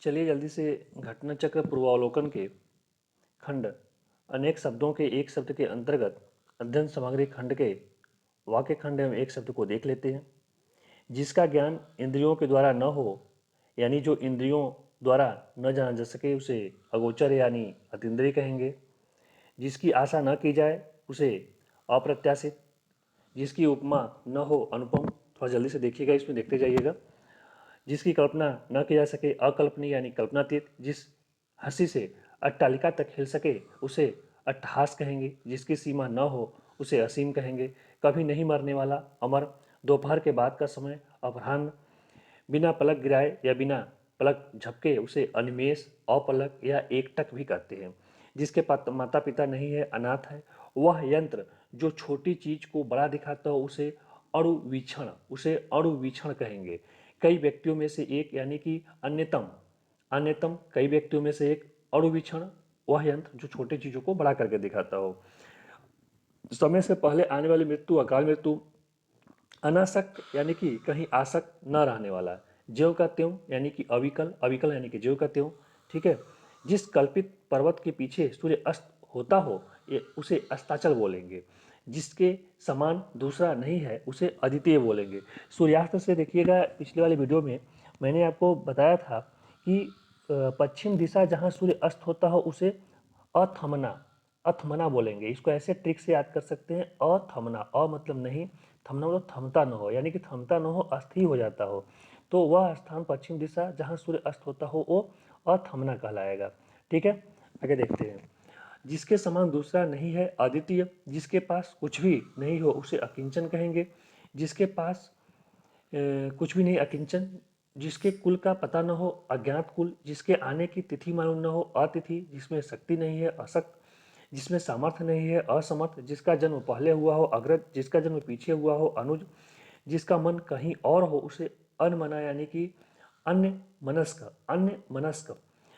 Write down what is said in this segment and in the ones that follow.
चलिए जल्दी से घटना चक्र पूर्वावलोकन के खंड अनेक शब्दों के एक शब्द के अंतर्गत अध्ययन सामग्री खंड के वाक्य खंड एवं एक शब्द को देख लेते हैं। जिसका ज्ञान इंद्रियों के द्वारा न हो यानी जो इंद्रियों द्वारा न जाना जा सके उसे अगोचर यानी अतीन्द्रिय कहेंगे। जिसकी आशा न की जाए उसे अप्रत्याशित। जिसकी उपमा न हो अनुपम। थोड़ा जल्दी से देखिएगा, इसमें देखते जाइएगा। जिसकी कल्पना न की जा सके अकल्पनीय यानी कल्पनातीत। जिस हंसी से अट्टालिका तक हिल सके उसे अट्टहास कहेंगे। जिसकी सीमा न हो उसे असीम कहेंगे। कभी नहीं मरने वाला अमर। दोपहर के बाद का समय अपराह्न। बिना पलक गिराए या बिना पलक झपके उसे अनिमेष अपलक या एकटक भी कहते हैं। जिसके माता पिता नहीं है अनाथ है। वह यंत्र जो छोटी चीज को बड़ा दिखाता हो उसे अणुवीक्षण कहेंगे। कई व्यक्तियों में से एक यानी कि अन्यतम अन्यतम कई व्यक्तियों में से एक अणुवीक्षण वह यंत्र जो छोटी चीजों को बड़ा करके दिखाता हो। समय से पहले आने वाली मृत्यु अकाल मृत्यु। अनासक्त यानी कि कहीं आसक्त न रहने वाला। ज्यों का त्यों यानी कि अविकल अविकल यानी कि ज्यों का त्यों। ठीक है। जिस कल्पित पर्वत के पीछे सूर्य अस्त होता हो ये उसे अस्ताचल बोलेंगे। जिसके समान दूसरा नहीं है उसे अद्वितीय बोलेंगे। सूर्यास्त से देखिएगा, पिछले वाले वीडियो में मैंने आपको बताया था कि पश्चिम दिशा जहाँ सूर्य अस्त होता हो उसे अथमना अथमना बोलेंगे। इसको ऐसे ट्रिक से याद कर सकते हैं। अथमना, अ मतलब नहीं, थमना मतलब थमता न हो, यानी कि थमता न हो, अस्थिर हो जाता हो। तो वह स्थान पश्चिम दिशा जहाँ सूर्य अस्त होता हो वो अथमना कहलाएगा। ठीक है, आगे देखते हैं। जिसके समान दूसरा नहीं है अद्वितीय। जिसके पास कुछ भी नहीं हो उसे अकिंचन कहेंगे। जिसके पास कुछ भी नहीं अकिंचन। जिसके कुल का पता न हो अज्ञात कुल। जिसके आने की तिथि मालूम न हो अतिथि। जिसमें शक्ति नहीं है असक्त। जिसमें सामर्थ्य नहीं है असमर्थ। जिसका जन्म पहले हुआ हो अग्रज। जिसका जन्म पीछे हुआ हो अनुज। जिसका मन कहीं और हो उसे अनमना यानी कि अन्य मनस्क।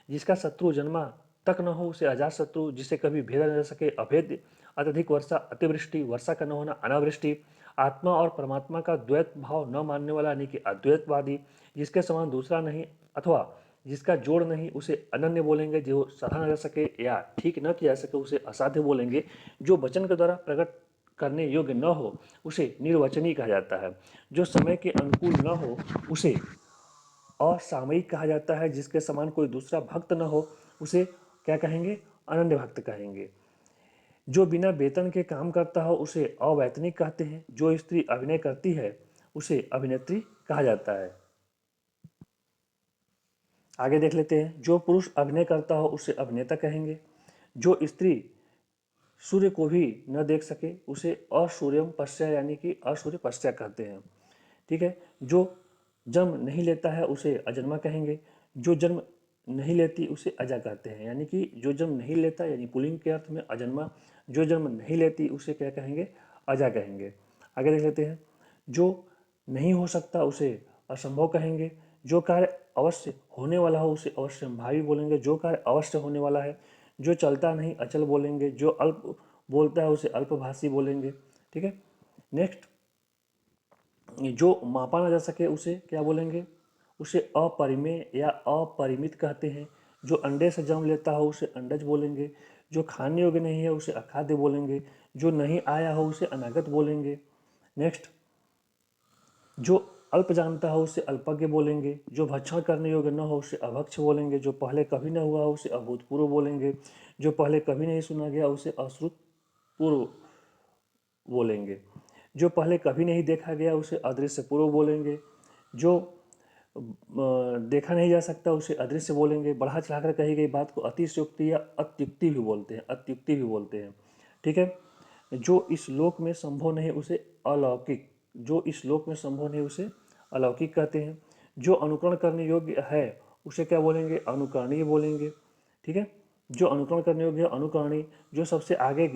जिसका शत्रु जन्मा तक न हो उसे अजात शत्रु। जिसे कभी भेदा न जा सके अभेद्य। अत्यधिक वर्षा अतिवृष्टि। वर्षा का न होना अनावृष्टि। आत्मा और परमात्मा का द्वैत भाव न मानने वाला यानी कि अद्वैतवादी। जिसके समान दूसरा नहीं अथवा जिसका जोड़ नहीं उसे अनन्य बोलेंगे। जो सराहा न जा सके या ठीक न किया जा सके उसे असाध्य बोलेंगे। जो वचन के द्वारा प्रकट करने योग्य न हो उसे निर्वचनीय कहा जाता है। जो समय के अनुकूल न हो उसे असामयिक कहा जाता है। जिसके समान कोई दूसरा भक्त न हो उसे क्या कहेंगे, अनन्य भक्त कहेंगे। जो बिना वेतन के काम करता हो उसे अवैतनिक कहते हैं। जो स्त्री अभिनय करती है उसे अभिनेत्री कहा जाता है। आगे देख लेते हैं। जो पुरुष अभिनय करता हो उसे अभिनेता कहेंगे। जो स्त्री सूर्य को भी न देख सके उसे असूर्यम पश्य यानी कि असूर्य पश्य कहते हैं। ठीक है। जो जन्म नहीं लेता है उसे अजन्मा कहेंगे। जो जन्म नहीं लेती उसे अजा कहते हैं, यानी कि जो जन्म नहीं लेता यानी पुल्लिंग के अर्थ में अजन्मा। जो जन्म नहीं लेती उसे क्या कहेंगे, अजा कहेंगे। आगे देख लेते हैं। जो नहीं हो सकता उसे असंभव कहेंगे। जो कार्य अवश्य होने वाला हो उसे अवश्यंभावी बोलेंगे। जो कार्य अवश्य होने वाला है। जो चलता नहीं अचल बोलेंगे। जो अल्प बोलता है उसे अल्पभाषी बोलेंगे। ठीक है। नेक्स्ट, जो मापा ना जा सके उसे क्या बोलेंगे, उसे अपरिमेय या अपरिमित कहते हैं। जो अंडे से जन्म लेता हो उसे अंडज बोलेंगे। जो खाने योग्य नहीं है उसे अखाद्य बोलेंगे। जो नहीं आया हो उसे अनागत बोलेंगे। नेक्स्ट, जो अल्प जानता हो उसे अल्पज्ञ बोलेंगे। जो भक्षण करने योग्य न हो उसे अभक्ष बोलेंगे। जो पहले कभी न हुआ उसे अभूतपूर्व बोलेंगे। जो पहले कभी नहीं सुना गया उसे अश्रुतपूर्व बोलेंगे। जो पहले कभी नहीं देखा गया उसे अदृश्य पूर्व बोलेंगे। जो देखा नहीं जा सकता उसे अदृश्य बोलेंगे। बढ़ा चढ़ाकर कही गई बात को अतिशयोक्ति या अत्युक्ति भी बोलते हैं, अत्युक्ति भी बोलते हैं। ठीक है। जो इस लोक में संभव नहीं उसे अलौकिक, जो इस लोक में संभव नहीं उसे अलौकिक कहते हैं। जो अनुकरण करने योग्य है उसे क्या बोलेंगे, अनुकरणीय बोलेंगे। ठीक है। जो अनुकरण करने योग्य है अनुकरणीय। जो सबसे आगे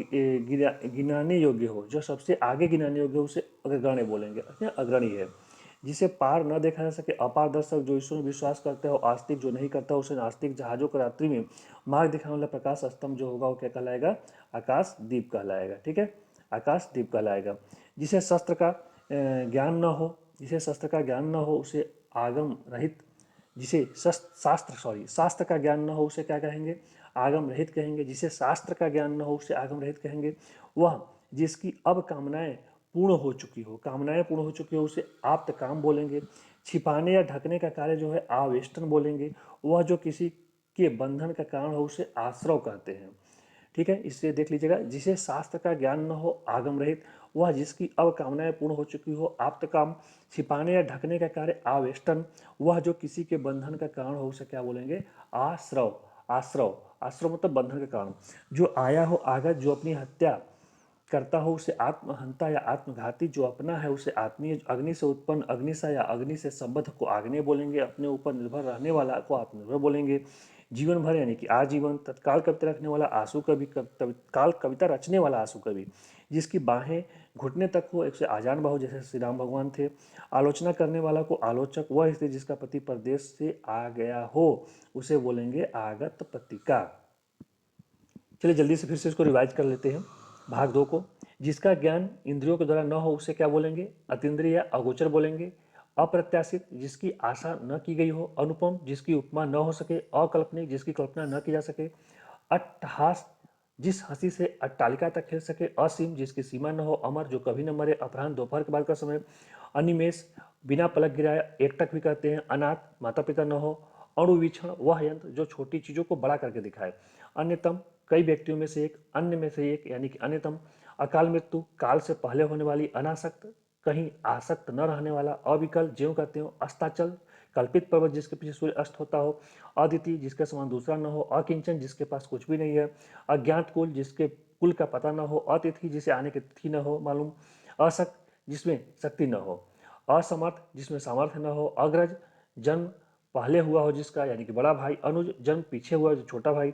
गिनाने योग्य हो, जो सबसे आगे गिनाने योग्य हो उसे अग्रगण्य बोलेंगे, अग्रणी है। जिसे पार न देखा जा सके अपारदर्शक। जो ईश्वर में विश्वास करते हो आस्तिक। जो नहीं करता उसे नास्तिक। जहाजों को रात्रि में मार्ग दिखाने वाला प्रकाश स्तंभ जो होगा वो क्या कहलाएगा, आकाश दीप कहलाएगा। ठीक है, आकाश दीप कहलाएगा। जिसे शस्त्र का ज्ञान न हो, जिसे शस्त्र का ज्ञान न हो उसे आगम रहित। जिसे शास्त्र का ज्ञान न हो उसे क्या कहेंगे, आगम रहित कहेंगे। जिसे शास्त्र का ज्ञान न हो उसे आगम रहित कहेंगे। वह जिसकी अब कामनाएं पूर्ण हो चुकी हो, कामनाएं पूर्ण हो चुकी हो उसे आप्त काम बोलेंगे। छिपाने या ढकने का कार्य जो है आवेष्टन बोलेंगे। वह जो किसी के बंधन का कारण हो उसे आश्रव कहते हैं। ठीक है, इससे देख लीजिएगा, जिसे शास्त्र का ज्ञान न हो आगम रहित, वह जिसकी अब कामनाएं पूर्ण हो चुकी हो आप्त काम। छिपाने या ढकने का कार्य आवेष्टन, वह जो किसी के बंधन का कारण हो उसे क्या बोलेंगे, आश्रव। आश्रव आश्रव मतलब बंधन का कारण। जो आया हो आगत, जो अपनी हत्या करता हो उसे आत्महंता या आत्मघाती। जो अपना है उसे आत्मीय, अग्नि से उत्पन्न अग्निसा या अग्नि से संबद्ध को आग्नेय बोलेंगे। अपने ऊपर निर्भर रहने वाला को आत्मनिर्भर बोलेंगे। जीवन भर यानी कि आजीवन। तत्काल कविता रखने वाला आंसू कवि, काल कविता रचने वाला आंसू कवि। जिसकी बाहें घुटने तक हो, एक से आजान बाहु जैसे श्री राम भगवान थे। आलोचना करने वाला को आलोचक। वह स्त्री जिसका पति परदेश से आ गया हो उसे बोलेंगे आगत पतिका। चलिए जल्दी से फिर से इसको रिवाइज कर लेते हैं भाग 2 को। जिसका ज्ञान इंद्रियों के द्वारा न हो उसे क्या बोलेंगे, अतीन्द्रिय या अगोचर बोलेंगे। अप्रत्याशित, जिसकी आशा न की गई हो। अनुपम, जिसकी उपमा न हो सके। अकल्पनिक, जिसकी कल्पना न की जा सके। अट्टहास, जिस हंसी से अट्टालिका तक खेल सके। असीम, जिसकी सीमा न हो। अमर, जो कभी न मरे। अपराह्न, दोपहर के बाद का समय। अनिमेष, बिना पलक गिराए एकटक भी कहते हैं। अनाथ, माता पिता न हो। अणुवीक्षण, वह यंत्र जो छोटी चीजों को बड़ा करके दिखाए। अन्यतम, कई व्यक्तियों में से एक, अन्य में से एक यानी कि अन्यतम। अकाल मृत्यु, काल से पहले होने वाली। अनासक्त, कहीं आसक्त न रहने वाला। अविकल, ज्यों कहते हो। अस्ताचल, कल्पित पर्वत जिसके पीछे सूर्य अस्त होता हो। अदिति, जिसके समान दूसरा न हो। अकिंचन, जिसके पास कुछ भी नहीं है। अज्ञात कुल, जिसके कुल का पता न हो। अतिथि, जिसे आने की तिथि न हो मालूम। अशक्त, जिसमें शक्ति न हो। असमर्थ, जिसमें सामर्थ्य न हो। अग्रज, जन्म पहले हुआ हो जिसका यानी कि बड़ा भाई। अनुज, जन्म पीछे हुआ जो छोटा भाई।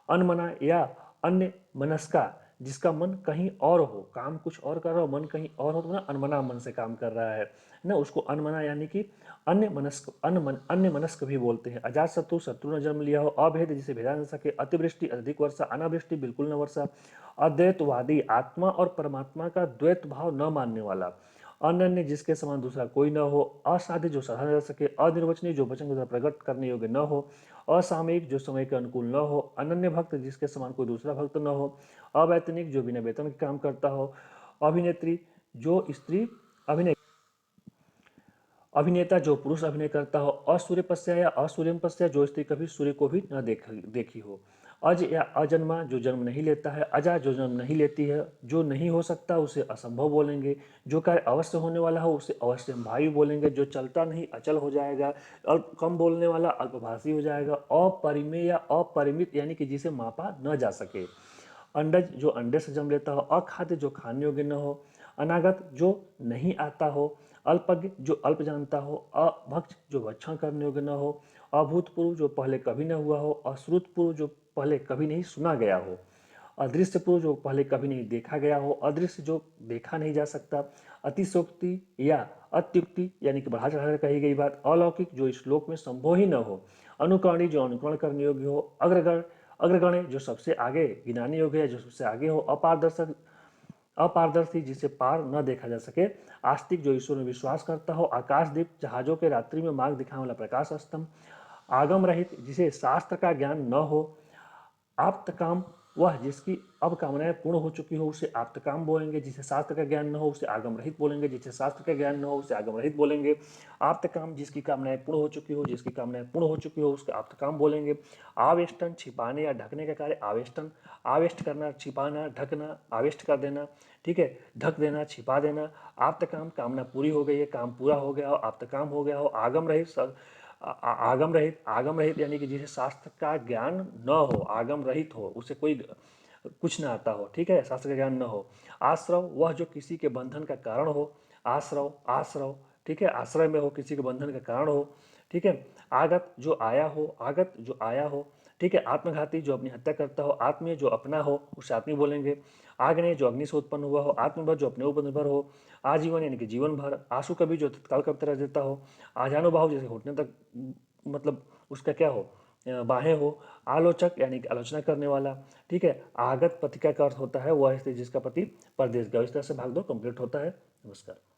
अनमना या अन्य मनस्का, जिसका मन कहीं और हो, काम कुछ और कर रहा हो, मन कहीं और हो, तो ना अनमना मन से काम कर रहा है ना, उसको अनमना यानी कि अन्य मनस्क, अन्य मनस्क भी बोलते हैं। अजात शत्रु, शत्रु ने जन्म लिया हो। अभेद, जिसे भेदा न सके। अतिवृष्टि, अधिक वर्षा। अनावृष्टि, बिल्कुल न वर्षा। अद्वैतवादी, आत्मा और परमात्मा का द्वैत भाव न मानने वाला। अनन्य, जिसके समान दूसरा कोई न हो। असाध्य, जो साधा न जा सके। अनिर्वचनीय, जो वचन के द्वारा प्रकट करने योग्य न हो। असामयिक, जो समय के अनुकूल न हो। अनन्य भक्त, जिसके समान कोई दूसरा भक्त न हो। अवैतनिक, जो बिना वेतन के काम करता हो। अभिनेत्री, जो स्त्री अभिनय अभिनेता, जो पुरुष अभिनय करता हो। असूर्यपस्या या असूर्यपस्या, जो स्त्री कभी सूर्य को भी न देखी हो। अज या अजन्मा, जो जन्म नहीं लेता है। अजा, जो जन्म नहीं लेती है। जो नहीं हो सकता उसे असंभव बोलेंगे। जो कार्य अवश्य होने वाला हो उसे अवश्य भावी बोलेंगे। जो चलता नहीं अचल हो जाएगा। अल्प कम बोलने वाला अल्पभाषी हो जाएगा। अपरिमेय या अपरिमित यानी कि जिसे मापा न जा सके। अंडज, जो अंडे से जन्म लेता हो। अखाद्य, जो खाने योग्य न हो। अनागत, जो नहीं आता हो। अल्पज्ञ, जो अल्प जानता हो। अभक्ष, जो भक्षण करने योग्य न हो। अभूतपूर्व, जो पहले कभी न हुआ हो। अश्रुतपूर्व, जो पहले कभी नहीं सुना गया हो। अदृश्य पूर्व, जो पहले कभी नहीं देखा गया हो। अदृश्य, जो देखा नहीं जा सकता। अतिशोक्ति या अत्युक्ति यानी कि बढ़ा चढ़ा कही गई बात। अलौकिक, जो इस श्लोक में संभव ही न हो। अनुकरणी, जो अनुकरण करने योग्य हो। अग्रगण, अग्रगण्य, जो सबसे आगे गिनाने योग्य है, जो सबसे आगे हो। अपारदर्शक, अपारदर्शी, जिसे पार न देखा जा सके। आस्तिक, जो ईश्वर में विश्वास करता हो। आकाशदीप, जहाजों के रात्रि में मार्ग दिखाने वाला प्रकाश स्तंभ। आगम रहित, जिसे शास्त्र का ज्ञान न हो। आप्तकाम, वह जिसकी अब कामनाएं पूर्ण हो चुकी हो उसे आप्तकाम बोलेंगे। जिसे शास्त्र का ज्ञान न हो उसे आगम रहित बोलेंगे। जिसे शास्त्र का ज्ञान न हो उसे आगम रहित बोलेंगे। आप्तकाम, जिसकी कामनाएं पूर्ण हो चुकी हो, जिसकी कामनाएं पूर्ण हो चुकी हो उसके आप्तकाम बोलेंगे। आवेष्टन, छिपाने या ढकने का कार्य आवेष्टन। आवेष्ट करना, छिपाना, ढकना, आवेष्ट कर देना, ठीक है, ढक देना, छिपा देना। आप्तकाम, कामना पूरी हो गई है, काम पूरा हो गया हो, आप्तकाम हो गया हो। आगम रहित, आगम रहित यानी कि जिसे शास्त्र का ज्ञान न हो, आगम रहित हो, उसे कोई कुछ ना आता हो, ठीक है, शास्त्र का ज्ञान न हो। आश्रव, वह जो किसी के बंधन का कारण हो। आश्रव, आश्रव, ठीक है, आश्रय में हो, किसी के बंधन का कारण हो, ठीक है। आगत, जो आया हो। आगत, जो आया हो, ठीक है। आत्मघाती, जो अपनी हत्या करता हो। आत्मीय, जो अपना हो उसे आत्मीय बोलेंगे। आग्नेय, जो अग्नि से उत्पन्न हुआ हो। आत्मभर, जो अपने ऊपर निर्भर हो। आजीवन यानी कि जीवन भर। आंसू कवि, जो तत्काल कविता रच देता हो। आजानुबाहु, जैसे घुटने तक मतलब उसका क्या हो, बाहें हो। आलोचक यानी कि आलोचना करने वाला, ठीक है। आगत, पतिका का अर्थ होता है वह स्त्री जिसका पति परदेश गया। इस तरह से भाग 2 कंप्लीट होता है। नमस्कार।